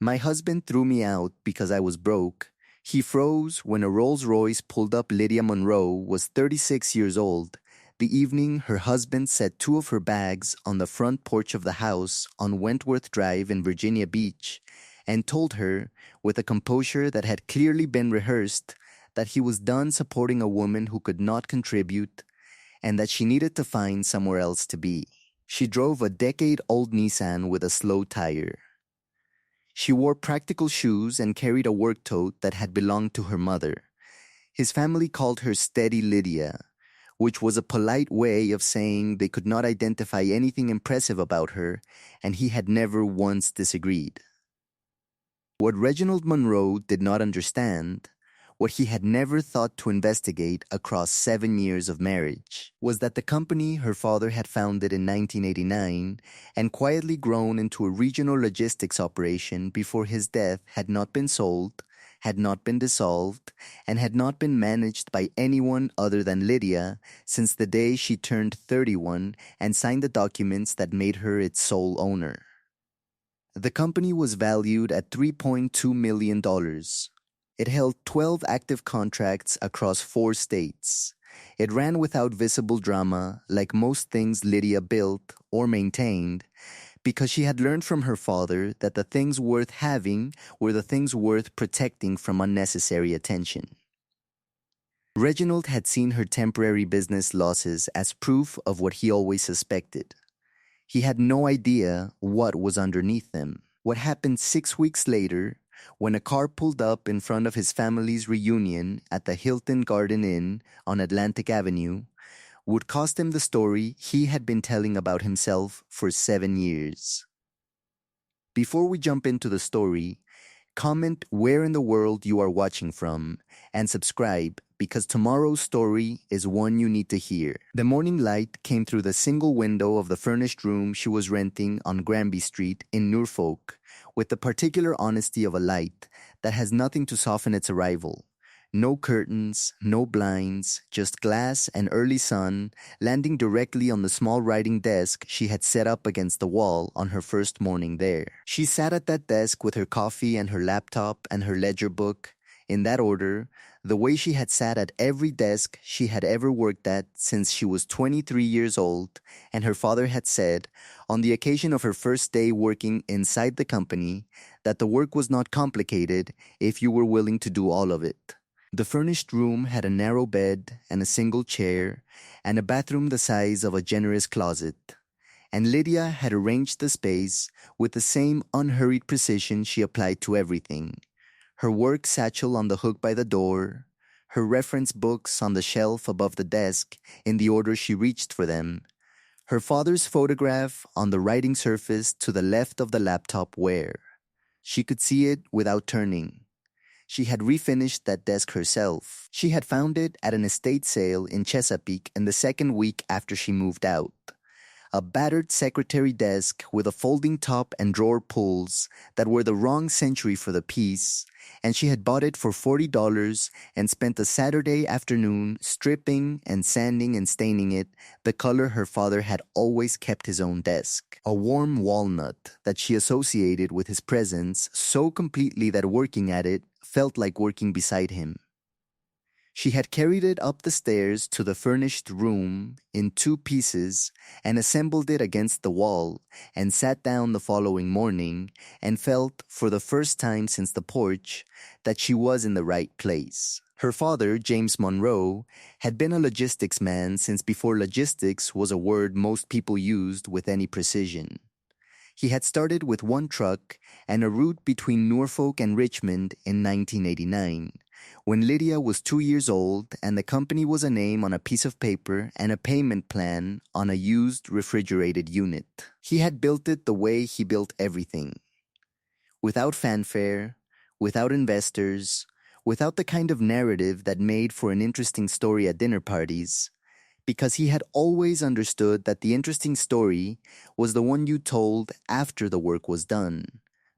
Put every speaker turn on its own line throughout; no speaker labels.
My husband threw me out because I was broke. He froze when a Rolls Royce pulled up. Lydia Monroe was 36 years old. The evening her husband set two of her bags on the front porch of the house on Wentworth Drive in Virginia Beach and told her, with a composure that had clearly been rehearsed, that he was done supporting a woman who could not contribute and that she needed to find somewhere else to be. She drove a decade-old Nissan with a slow tire. She wore practical shoes and carried a work tote that had belonged to her mother. His family called her Steady Lydia, which was a polite way of saying they could not identify anything impressive about her, and he had never once disagreed. What Reginald Monroe did not understand, what he had never thought to investigate across 7 years of marriage, was that the company her father had founded in 1989 and quietly grown into a regional logistics operation before his death had not been sold, had not been dissolved, and had not been managed by anyone other than Lydia since the day she turned 31 and signed the documents that made her its sole owner. The company was valued at $3.2 million. It held 12 active contracts across 4 states. It ran without visible drama, like most things Lydia built or maintained, because she had learned from her father that the things worth having were the things worth protecting from unnecessary attention. Reginald had seen her temporary business losses as proof of what he always suspected. He had no idea what was underneath them. What happened 6 weeks later, when a car pulled up in front of his family's reunion at the Hilton Garden Inn on Atlantic Avenue, would cost him the story he had been telling about himself for 7 years. Before we jump into the story, comment where in the world you are watching from and subscribe because tomorrow's story is one you need to hear. The morning light came through the single window of the furnished room she was renting on Granby Street in Norfolk with the particular honesty of a light that has nothing to soften its arrival. No curtains, no blinds, just glass and early sun landing directly on the small writing desk she had set up against the wall on her first morning there. She sat at that desk with her coffee and her laptop and her ledger book, in that order, the way she had sat at every desk she had ever worked at since she was 23 years old, and her father had said, on the occasion of her first day working inside the company, that the work was not complicated if you were willing to do all of it. The furnished room had a narrow bed and a single chair and a bathroom the size of a generous closet. And Lydia had arranged the space with the same unhurried precision she applied to everything. Her work satchel on the hook by the door, her reference books on the shelf above the desk in the order she reached for them, her father's photograph on the writing surface to the left of the laptop where she could see it without turning. She had refinished that desk herself. She had found it at an estate sale in Chesapeake in the second week after she moved out. A battered secretary desk with a folding top and drawer pulls that were the wrong century for the piece, and she had bought it for $40 and spent a Saturday afternoon stripping and sanding and staining it the color her father had always kept his own desk. A warm walnut that she associated with his presence so completely that working at it felt like working beside him. She had carried it up the stairs to the furnished room in 2 pieces and assembled it against the wall and sat down the following morning and felt, for the first time since the porch, that she was in the right place. Her father, James Monroe, had been a logistics man since before logistics was a word most people used with any precision. He had started with 1 truck and a route between Norfolk and Richmond in 1989, when Lydia was 2 years old and the company was a name on a piece of paper and a payment plan on a used refrigerated unit. He had built it the way he built everything. Without fanfare, without investors, without the kind of narrative that made for an interesting story at dinner parties, because he had always understood that the interesting story was the one you told after the work was done,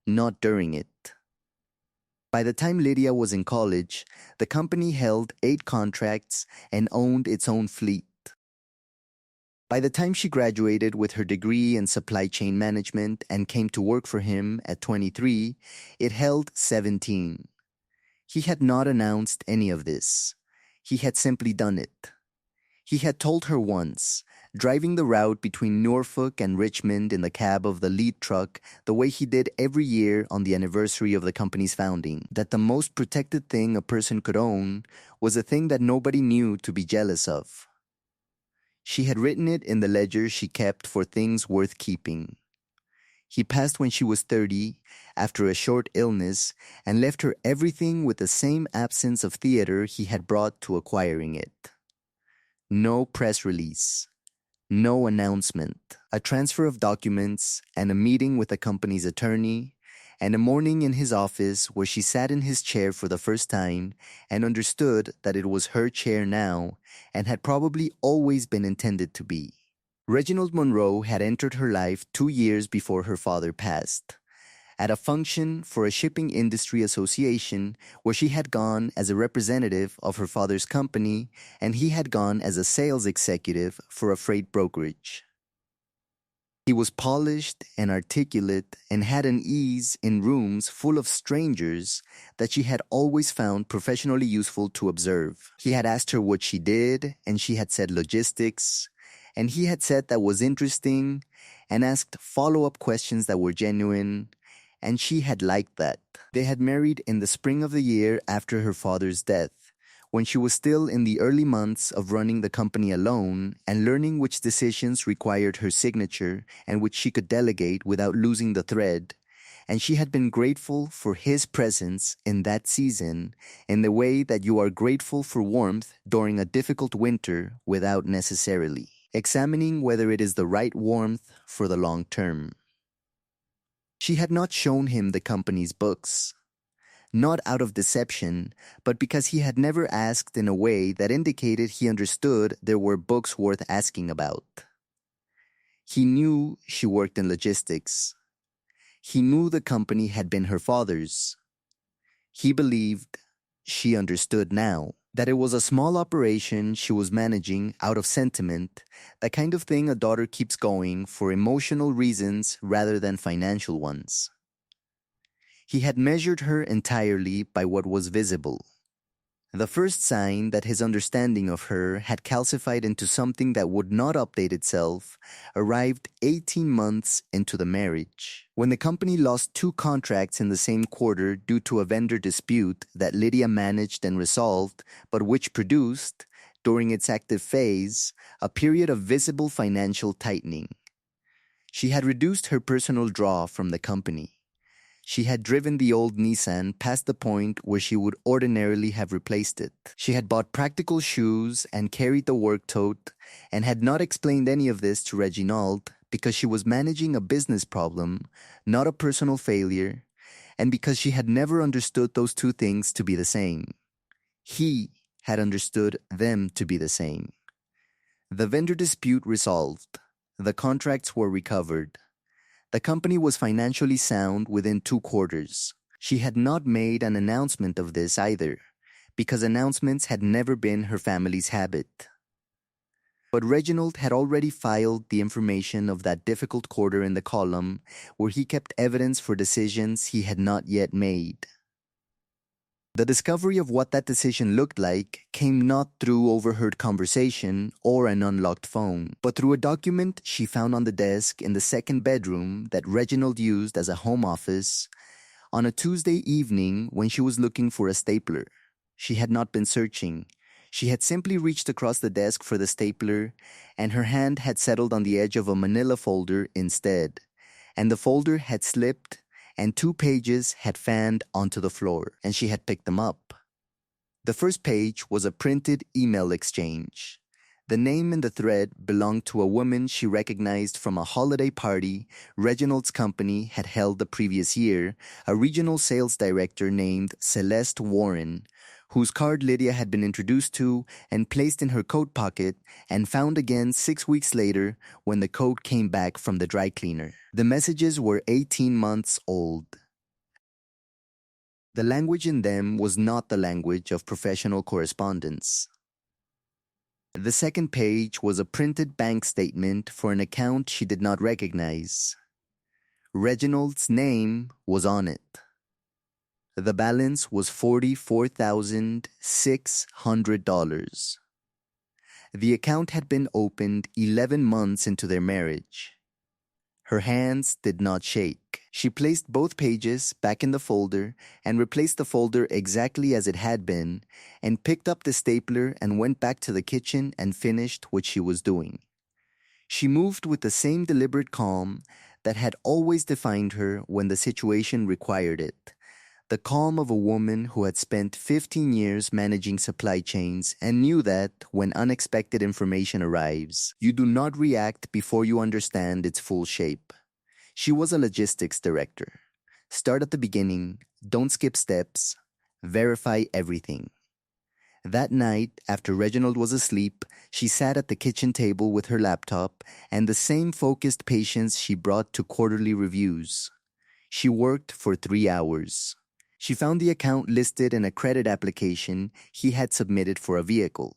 not during it. By the time Lydia was in college, the company held 8 contracts and owned its own fleet. By the time she graduated with her degree in supply chain management and came to work for him at 23, it held 17. He had not announced any of this. He had simply done it. He had told her once, driving the route between Norfolk and Richmond in the cab of the lead truck the way he did every year on the anniversary of the company's founding, that the most protected thing a person could own was a thing that nobody knew to be jealous of. She had written it in the ledger she kept for things worth keeping. He passed when she was 30, after a short illness, and left her everything with the same absence of theater he had brought to acquiring it. No press release, no announcement, a transfer of documents, and a meeting with the company's attorney, and a morning in his office where she sat in his chair for the first time and understood that it was her chair now and had probably always been intended to be. Reginald Monroe had entered her life 2 years before her father passed, at a function for a shipping industry association where she had gone as a representative of her father's company and he had gone as a sales executive for a freight brokerage. He was polished and articulate and had an ease in rooms full of strangers that she had always found professionally useful to observe. He had asked her what she did, and she had said logistics, and he had said that was interesting and asked follow-up questions that were genuine, and she had liked that. They had married in the spring of the year after her father's death, when she was still in the early months of running the company alone and learning which decisions required her signature and which she could delegate without losing the thread, and she had been grateful for his presence in that season in the way that you are grateful for warmth during a difficult winter without necessarily examining whether it is the right warmth for the long term. She had not shown him the company's books, not out of deception, but because he had never asked in a way that indicated he understood there were books worth asking about. He knew she worked in logistics. He knew the company had been her father's. He believed, she understood now, that it was a small operation she was managing out of sentiment, the kind of thing a daughter keeps going for emotional reasons rather than financial ones. He had measured her entirely by what was visible. The first sign that his understanding of her had calcified into something that would not update itself arrived 18 months into the marriage, when the company lost 2 contracts in the same quarter due to a vendor dispute that Lydia managed and resolved, but which produced, during its active phase, a period of visible financial tightening. She had reduced her personal draw from the company. She had driven the old Nissan past the point where she would ordinarily have replaced it. She had bought practical shoes and carried the work tote and had not explained any of this to Reginald because she was managing a business problem, not a personal failure, and because she had never understood those two things to be the same. He had understood them to be the same. The vendor dispute resolved. The contracts were recovered. The company was financially sound within 2 quarters. She had not made an announcement of this either, because announcements had never been her family's habit. But Reginald had already filed the information of that difficult quarter in the column where he kept evidence for decisions he had not yet made. The discovery of what that decision looked like came not through overheard conversation or an unlocked phone, but through a document she found on the desk in the second bedroom that Reginald used as a home office on a Tuesday evening when she was looking for a stapler. She had not been searching. She had simply reached across the desk for the stapler, and her hand had settled on the edge of a manila folder instead, and the folder had slipped and 2 pages had fanned onto the floor, and she had picked them up. The first page was a printed email exchange. The name in the thread belonged to a woman she recognized from a holiday party Reginald's company had held the previous year, a regional sales director named Celeste Warren, whose card Lydia had been introduced to and placed in her coat pocket and found again 6 weeks later when the coat came back from the dry cleaner. The messages were 18 months old. The language in them was not the language of professional correspondence. The second page was a printed bank statement for an account she did not recognize. Reginald's name was on it. The balance was $44,600. The account had been opened 11 months into their marriage. Her hands did not shake. She placed both pages back in the folder and replaced the folder exactly as it had been, and picked up the stapler and went back to the kitchen and finished what she was doing. She moved with the same deliberate calm that had always defined her when the situation required it. The calm of a woman who had spent 15 years managing supply chains and knew that when unexpected information arrives, you do not react before you understand its full shape. She was a logistics director. Start at the beginning, don't skip steps, verify everything. That night, after Reginald was asleep, she sat at the kitchen table with her laptop and the same focused patience she brought to quarterly reviews. She worked for 3 hours. She found the account listed in a credit application he had submitted for a vehicle.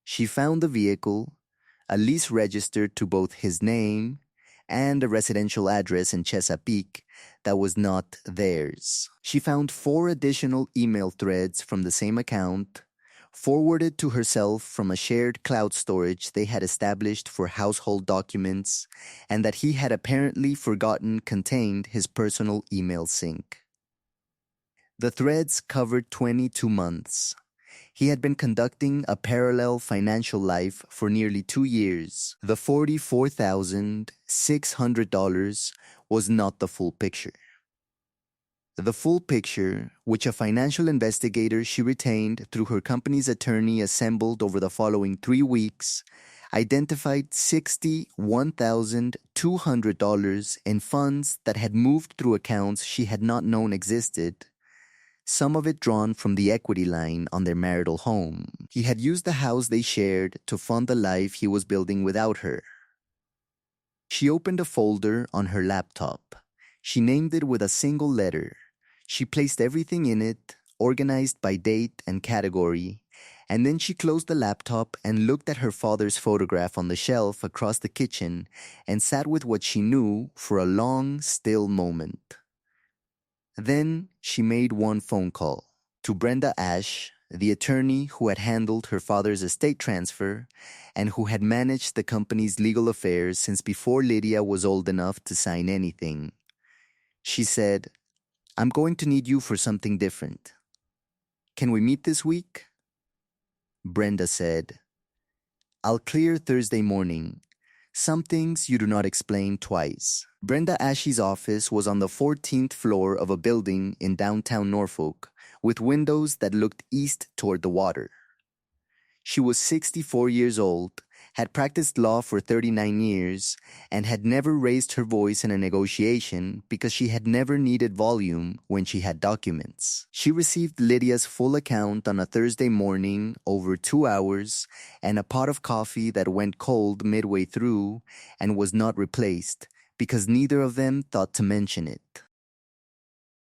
She found the vehicle, a lease registered to both his name and a residential address in Chesapeake that was not theirs. She found 4 additional email threads from the same account, forwarded to herself from a shared cloud storage they had established for household documents, and that he had apparently forgotten contained his personal email sync. The threads covered 22 months. He had been conducting a parallel financial life for nearly 2 years. The $44,600 was not the full picture. The full picture, which a financial investigator she retained through her company's attorney assembled over the following 3 weeks, identified $61,200 in funds that had moved through accounts she had not known existed, some of it drawn from the equity line on their marital home. He had used the house they shared to fund the life he was building without her. She opened a folder on her laptop. She named it with a single letter. She placed everything in it, organized by date and category, and then she closed the laptop and looked at her father's photograph on the shelf across the kitchen and sat with what she knew for a long, still moment. Then she made one phone call to Brenda Ashe, the attorney who had handled her father's estate transfer and who had managed the company's legal affairs since before Lydia was old enough to sign anything. She said, "I'm going to need you for something different. Can we meet this week?" Brenda said, "I'll clear Thursday morning. Some things you do not explain twice." Brenda Ashe's office was on the 14th floor of a building in downtown Norfolk, with windows that looked east toward the water. She was 64 years old, had practiced law for 39 years, and had never raised her voice in a negotiation because she had never needed volume when she had documents. She received Lydia's full account on a Thursday morning over 2 hours and a pot of coffee that went cold midway through and was not replaced because neither of them thought to mention it.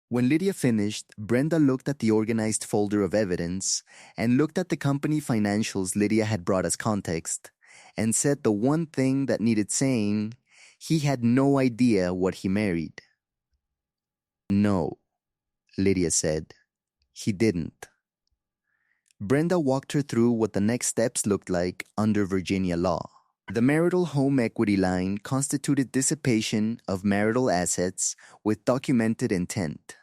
When Lydia finished, Brenda looked at the organized folder of evidence and looked at the company financials Lydia had brought as context and said the one thing that needed saying: he had no idea what he married. "No," Lydia said. "He didn't." Brenda walked her through what the next steps looked like under Virginia law. The marital home equity line constituted dissipation of marital assets with documented intent.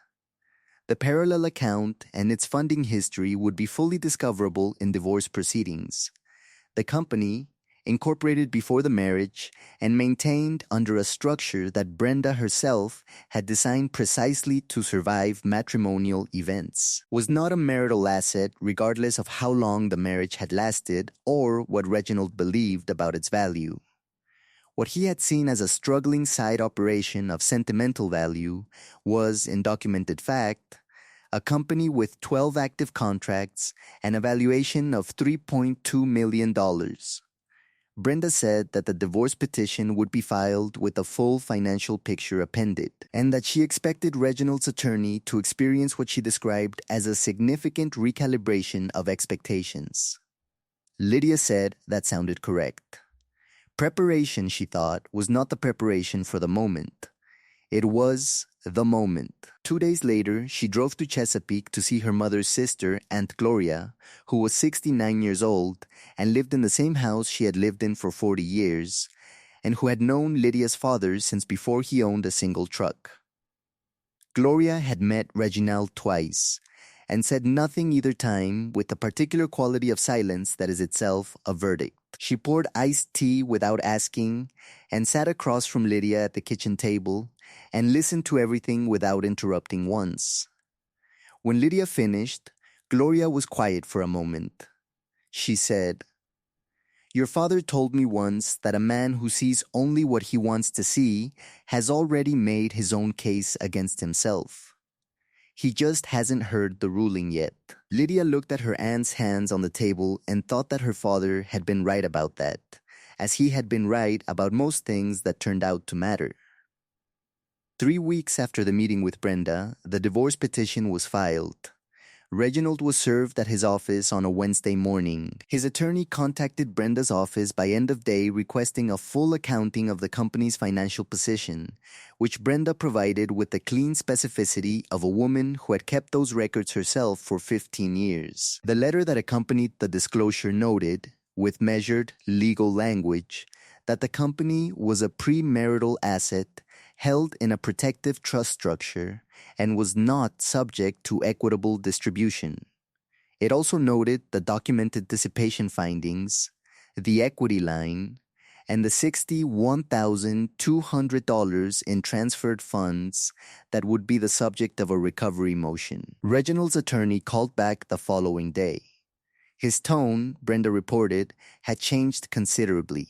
The parallel account and its funding history would be fully discoverable in divorce proceedings. The company, incorporated before the marriage and maintained under a structure that Brenda herself had designed precisely to survive matrimonial events, was not a marital asset regardless of how long the marriage had lasted or what Reginald believed about its value. What he had seen as a struggling side operation of sentimental value was, in documented fact, a company with 12 active contracts and a valuation of $3.2 million. Brenda said that the divorce petition would be filed with a full financial picture appended, and that she expected Reginald's attorney to experience what she described as a significant recalibration of expectations. Lydia said that sounded correct. Preparation, she thought, was not the preparation for the moment. It was the moment. 2 days later, she drove to Chesapeake to see her mother's sister, Aunt Gloria, who was 69 years old and lived in the same house she had lived in for 40 years, and who had known Lydia's father since before he owned a single truck. Gloria had met Reginald twice and said nothing either time, with the particular quality of silence that is itself a verdict. She poured iced tea without asking and sat across from Lydia at the kitchen table and listened to everything without interrupting once. When Lydia finished, Gloria was quiet for a moment. She said, "Your father told me once that a man who sees only what he wants to see has already made his own case against himself. He just hasn't heard the ruling yet." Lydia looked at her aunt's hands on the table and thought that her father had been right about that, as he had been right about most things that turned out to matter. 3 weeks after the meeting with Brenda, the divorce petition was filed. Reginald was served at his office on a Wednesday morning. His attorney contacted Brenda's office by end of day requesting a full accounting of the company's financial position, which Brenda provided with the clean specificity of a woman who had kept those records herself for 15 years. The letter that accompanied the disclosure noted, with measured legal language, that the company was a premarital asset held in a protective trust structure and was not subject to equitable distribution. It also noted the documented dissipation findings, the equity line, and the $61,200 in transferred funds that would be the subject of a recovery motion. Reginald's attorney called back the following day. His tone, Brenda reported, had changed considerably.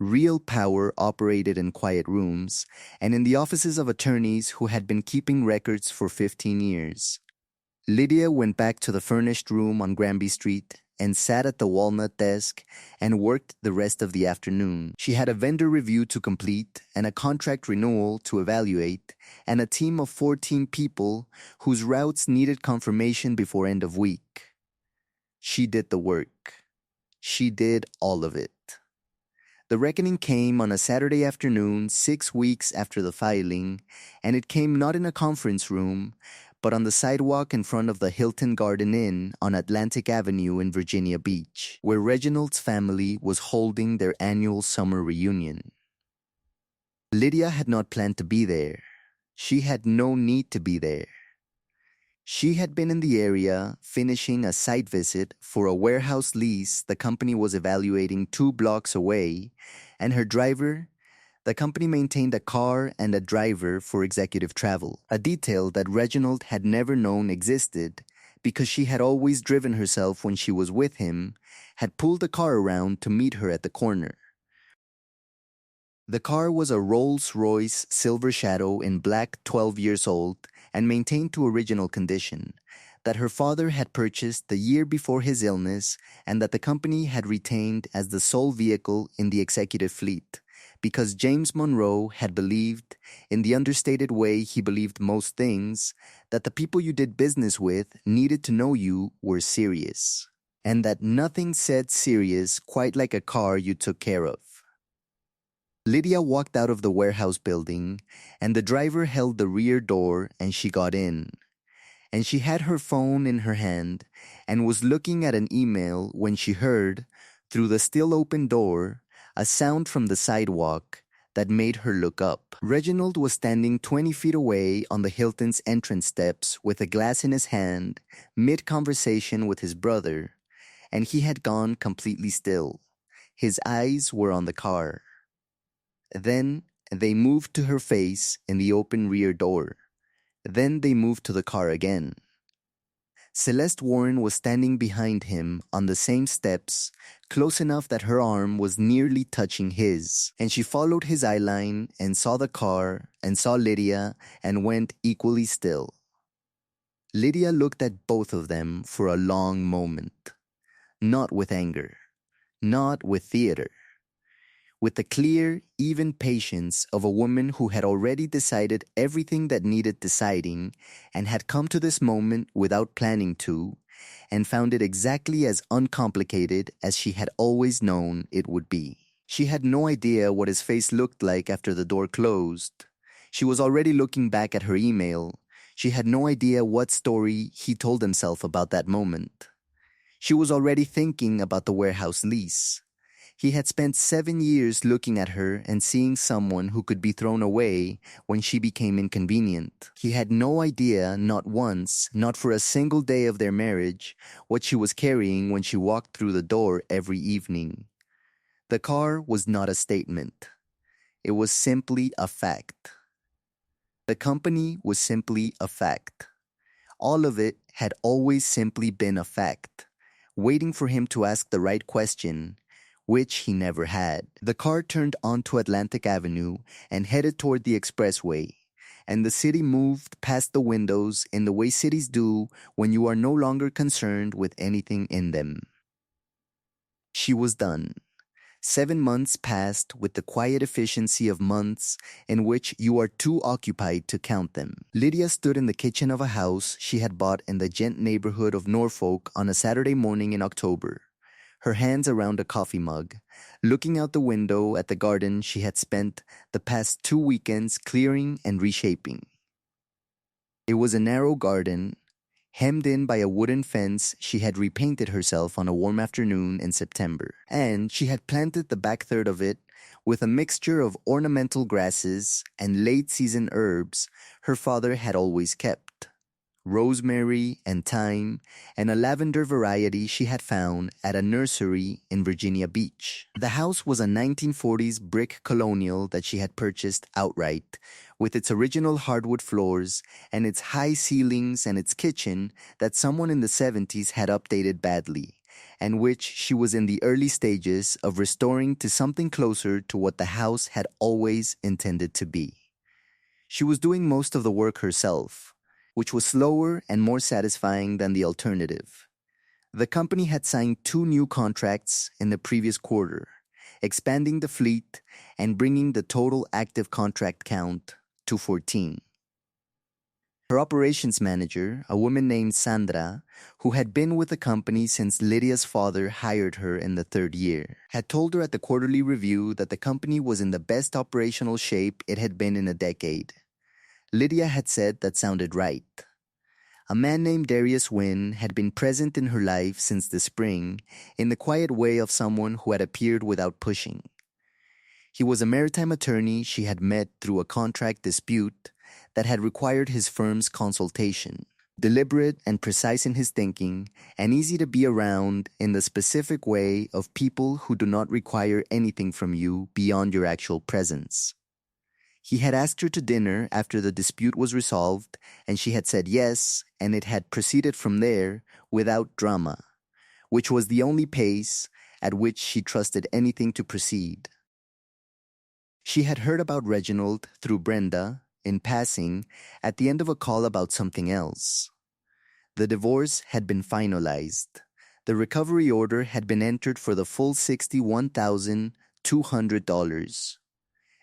Real power operated in quiet rooms and in the offices of attorneys who had been keeping records for 15 years. Lydia went back to the furnished room on Granby Street and sat at the walnut desk and worked the rest of the afternoon. She had a vendor review to complete and a contract renewal to evaluate and a team of 14 people whose routes needed confirmation before end of week. She did the work. She did all of it. The reckoning came on a Saturday afternoon 6 weeks after the filing, and it came not in a conference room, but on the sidewalk in front of the Hilton Garden Inn on Atlantic Avenue in Virginia Beach, where Reginald's family was holding their annual summer reunion. Lydia had not planned to be there. She had no need to be there. She had been in the area finishing a site visit for a warehouse lease the company was evaluating 2 blocks away, and her driver, the company maintained a car and a driver for executive travel, a detail that Reginald had never known existed because she had always driven herself when she was with him, had pulled the car around to meet her at the corner. The car was a Rolls-Royce Silver Shadow in black, 12 years old, and maintained to original condition, that her father had purchased the year before his illness and that the company had retained as the sole vehicle in the executive fleet, because James Monroe had believed, in the understated way he believed most things, that the people you did business with needed to know you were serious, and that nothing said serious quite like a car you took care of. Lydia walked out of the warehouse building, and the driver held the rear door and she got in. And she had her phone in her hand and was looking at an email when she heard, through the still open door, a sound from the sidewalk that made her look up. Reginald was standing 20 feet away on the Hilton's entrance steps with a glass in his hand, mid-conversation with his brother, and he had gone completely still. His eyes were on the car. Then they moved to her face in the open rear door. Then they moved to the car again. Celeste Warren was standing behind him on the same steps, close enough that her arm was nearly touching his, and she followed his eyeline and saw the car and saw Lydia and went equally still. Lydia looked at both of them for a long moment, not with anger, not with theater, with the clear, even patience of a woman who had already decided everything that needed deciding and had come to this moment without planning to, and found it exactly as uncomplicated as she had always known it would be. She had no idea what his face looked like after the door closed. She was already looking back at her email. She had no idea what story he told himself about that moment. She was already thinking about the warehouse lease. He had spent 7 years looking at her and seeing someone who could be thrown away when she became inconvenient. He had no idea, not once, not for a single day of their marriage, what she was carrying when she walked through the door every evening. The car was not a statement. It was simply a fact. The company was simply a fact. All of it had always simply been a fact, waiting for him to ask the right question, which he never had. The car turned onto Atlantic Avenue and headed toward the expressway, and the city moved past the windows in the way cities do when you are no longer concerned with anything in them. She was done. 7 months passed with the quiet efficiency of months in which you are too occupied to count them. Lydia stood in the kitchen of a house she had bought in the Gent neighborhood of Norfolk on a Saturday morning in October, her hands around a coffee mug, looking out the window at the garden she had spent the past 2 weekends clearing and reshaping. It was a narrow garden, hemmed in by a wooden fence she had repainted herself on a warm afternoon in September, and she had planted the back third of it with a mixture of ornamental grasses and late-season herbs her father had always kept. Rosemary and thyme, and a lavender variety she had found at a nursery in Virginia Beach. The house was a 1940s brick colonial that she had purchased outright, with its original hardwood floors and its high ceilings and its kitchen that someone in the 70s had updated badly, and which she was in the early stages of restoring to something closer to what the house had always intended to be. She was doing most of the work herself, which was slower and more satisfying than the alternative. The company had signed 2 new contracts in the previous quarter, expanding the fleet and bringing the total active contract count to 14. Her operations manager, a woman named Sandra, who had been with the company since Lydia's father hired her in the 3rd year, had told her at the quarterly review that the company was in the best operational shape it had been in a decade. Lydia had said that sounded right. A man named Darius Wynn had been present in her life since the spring in the quiet way of someone who had appeared without pushing. He was a maritime attorney she had met through a contract dispute that had required his firm's consultation. Deliberate and precise in his thinking, and easy to be around in the specific way of people who do not require anything from you beyond your actual presence. He had asked her to dinner after the dispute was resolved, and she had said yes, and it had proceeded from there without drama, which was the only pace at which she trusted anything to proceed. She had heard about Reginald through Brenda, in passing, at the end of a call about something else. The divorce had been finalized. The recovery order had been entered for the full $61,200.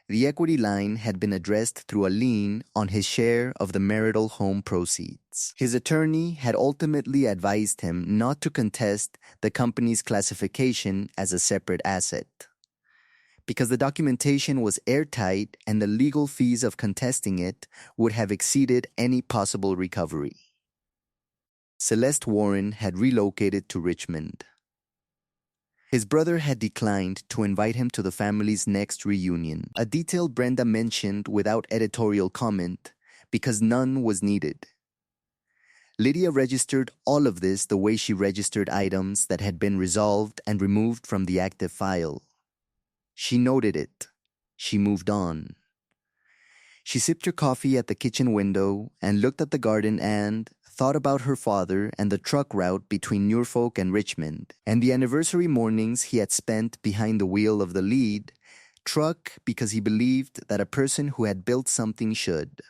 The equity line had been addressed through a lien on his share of the marital home proceeds. His attorney had ultimately advised him not to contest the company's classification as a separate asset, because the documentation was airtight and the legal fees of contesting it would have exceeded any possible recovery. Celeste Warren had relocated to Richmond. His brother had declined to invite him to the family's next reunion, a detail Brenda mentioned without editorial comment because none was needed. Lydia registered all of this the way she registered items that had been resolved and removed from the active file. She noted it. She moved on. She sipped her coffee at the kitchen window and looked at the garden and thought about her father and the truck route between Norfolk and Richmond, and the anniversary mornings he had spent behind the wheel of the lead truck because he believed that a person who had built something should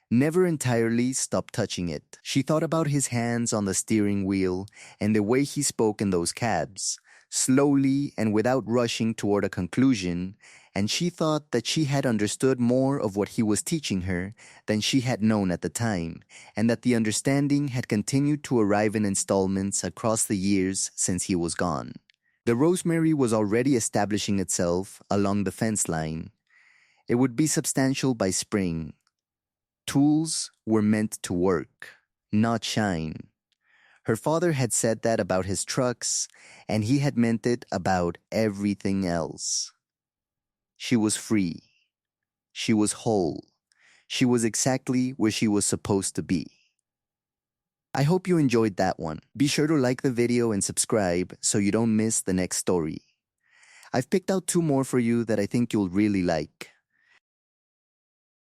never entirely stop touching it. She thought about his hands on the steering wheel and the way he spoke in those cabs, slowly and without rushing toward a conclusion, and she thought that she had understood more of what he was teaching her than she had known at the time, and that the understanding had continued to arrive in installments across the years since he was gone. The rosemary was already establishing itself along the fence line. It would be substantial by spring. Tools were meant to work, not shine. Her father had said that about his trucks, and he had meant it about everything else. She was free. She was whole. She was exactly where she was supposed to be. I hope you enjoyed that one. Be sure to like the video and subscribe so you don't miss the next story. I've picked out 2 more for you that I think you'll really like.